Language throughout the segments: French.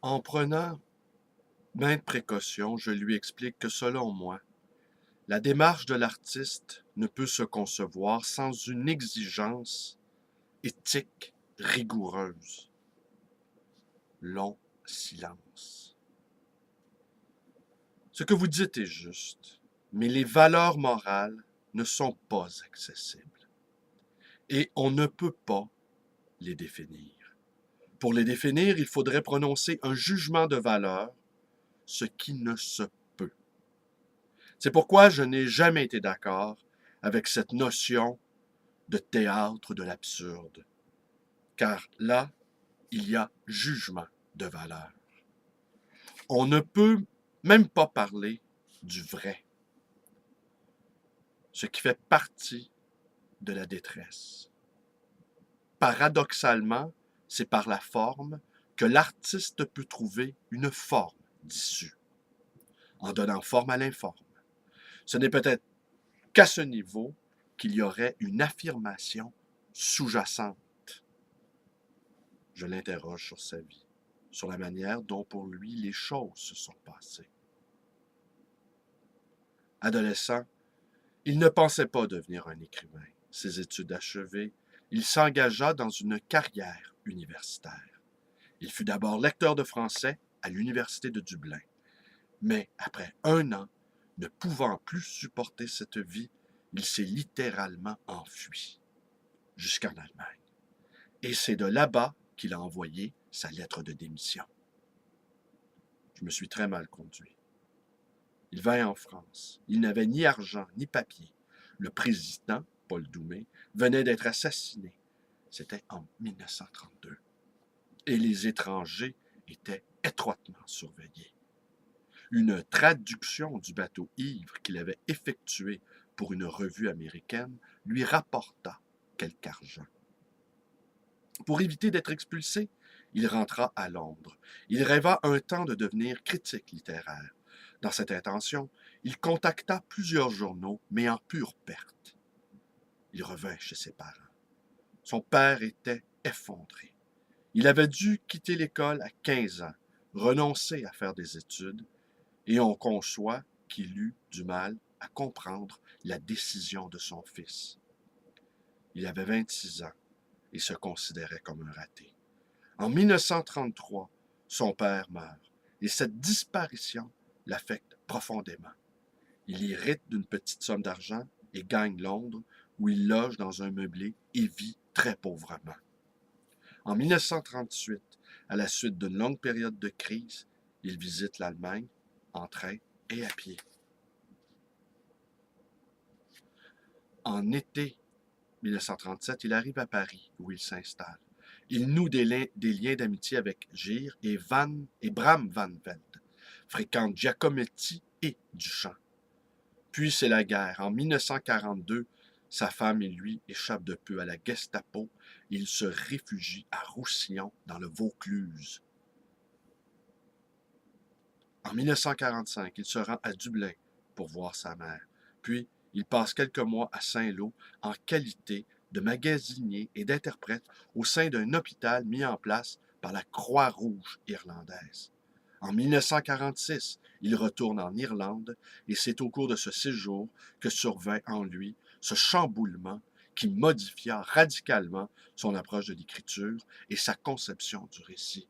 En prenant maintes précautions, je lui explique que selon moi, la démarche de l'artiste ne peut se concevoir sans une exigence éthique rigoureuse. Long silence. Ce que vous dites est juste, mais les valeurs morales ne sont pas accessibles et on ne peut pas les définir. Pour les définir, il faudrait prononcer un jugement de valeur, ce qui ne se peut. C'est pourquoi je n'ai jamais été d'accord avec cette notion de théâtre de l'absurde, car là, il y a jugement de valeur. On ne peut même pas parler du vrai, ce qui fait partie de la détresse. Paradoxalement, c'est par la forme que l'artiste peut trouver une forme d'issue, en donnant forme à l'informe. Ce n'est peut-être qu'à ce niveau qu'il y aurait une affirmation sous-jacente. Je l'interroge sur sa vie, sur la manière dont pour lui les choses se sont passées. Adolescent, il ne pensait pas devenir un écrivain. Ses études achevées, il s'engagea dans une carrière universitaire. Il fut d'abord lecteur de français à l'Université de Dublin. Mais après un an, ne pouvant plus supporter cette vie, il s'est littéralement enfui, jusqu'en Allemagne. Et c'est de là-bas qu'il a envoyé sa lettre de démission. Je me suis très mal conduit. Il vint en France. Il n'avait ni argent ni papier. Le président, Paul Doumet, venait d'être assassiné. C'était en 1932. Et les étrangers étaient étroitement surveillés. Une traduction du bateau ivre qu'il avait effectué pour une revue américaine lui rapporta quelque argent. Pour éviter d'être expulsé, il rentra à Londres. Il rêva un temps de devenir critique littéraire. Dans cette intention, il contacta plusieurs journaux, mais en pure perte. Il revint chez ses parents. Son père était effondré. Il avait dû quitter l'école à 15 ans, renoncer à faire des études, et on conçoit qu'il eut du mal à comprendre la décision de son fils. Il avait 26 ans et se considérait comme un raté. En 1933, son père meurt et cette disparition l'affecte profondément. Il hérite d'une petite somme d'argent et gagne Londres, où il loge dans un meublé et vit très pauvrement. En 1938, à la suite d'une longue période de crise, il visite l'Allemagne en train et à pied. En été 1937, il arrive à Paris, où il s'installe. Il noue des liens d'amitié avec Gire et Bram van Velde, fréquente Giacometti et Duchamp. Puis c'est la guerre. En 1942, sa femme et lui échappent de peu à la Gestapo et il se réfugie à Roussillon, dans le Vaucluse. En 1945, il se rend à Dublin pour voir sa mère. Puis, il passe quelques mois à Saint-Lô en qualité de magasinier et d'interprète au sein d'un hôpital mis en place par la Croix-Rouge irlandaise. En 1946, il retourne en Irlande et c'est au cours de ce séjour que survint en lui ce chamboulement qui modifia radicalement son approche de l'écriture et sa conception du récit.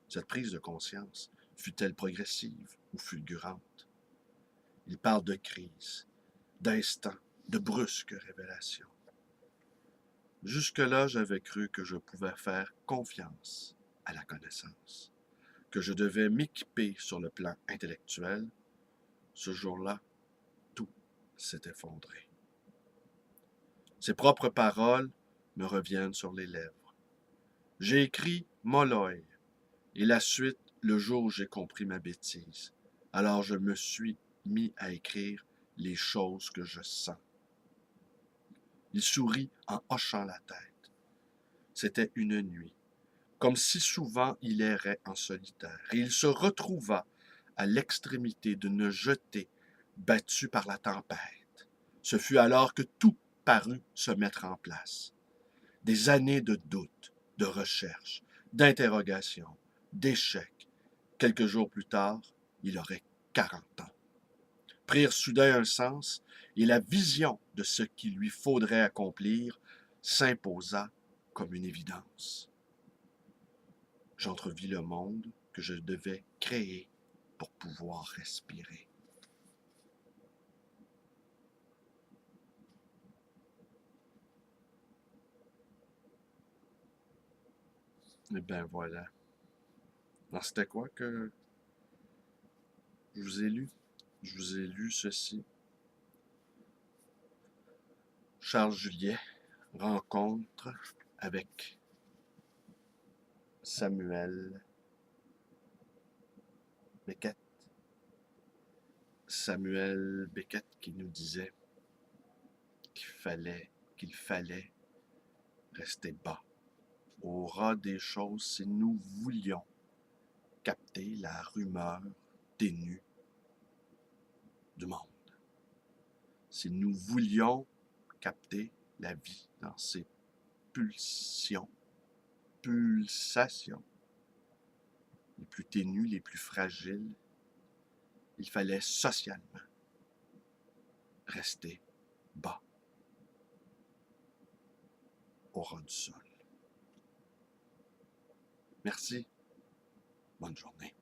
Cette prise de conscience fut-elle progressive ou fulgurante? Il parle de crise, d'instant, de brusques révélations. Jusque-là, j'avais cru que je pouvais faire confiance à la connaissance, que je devais m'équiper sur le plan intellectuel. Ce jour-là, tout s'est effondré. Ses propres paroles me reviennent sur les lèvres. J'ai écrit Molloy, et la suite le jour où j'ai compris ma bêtise. Alors je me suis mis à écrire les choses que je sens. Il sourit en hochant la tête. C'était une nuit. Comme si souvent il errait en solitaire, et il se retrouva à l'extrémité d'une jetée battue par la tempête. Ce fut alors que tout parut se mettre en place. Des années de doute, de recherche, d'interrogation, d'échecs. Quelques jours plus tard, il aurait 40 ans. Prirent soudain un sens, et la vision de ce qu'il lui faudrait accomplir s'imposa comme une évidence. J'entrevis le monde que je devais créer pour pouvoir respirer. Et bien voilà. Alors c'était quoi que je vous ai lu? Je vous ai lu ceci. Charles Juliet, rencontre avec Samuel Beckett. Samuel Beckett qui nous disait qu'il fallait rester bas, au ras des choses, si nous voulions capter la rumeur ténue du monde. Si nous voulions capter la vie dans ses pulsations, les plus ténues, les plus fragiles, il fallait socialement rester bas, au ras du sol. Merci. Bonne journée.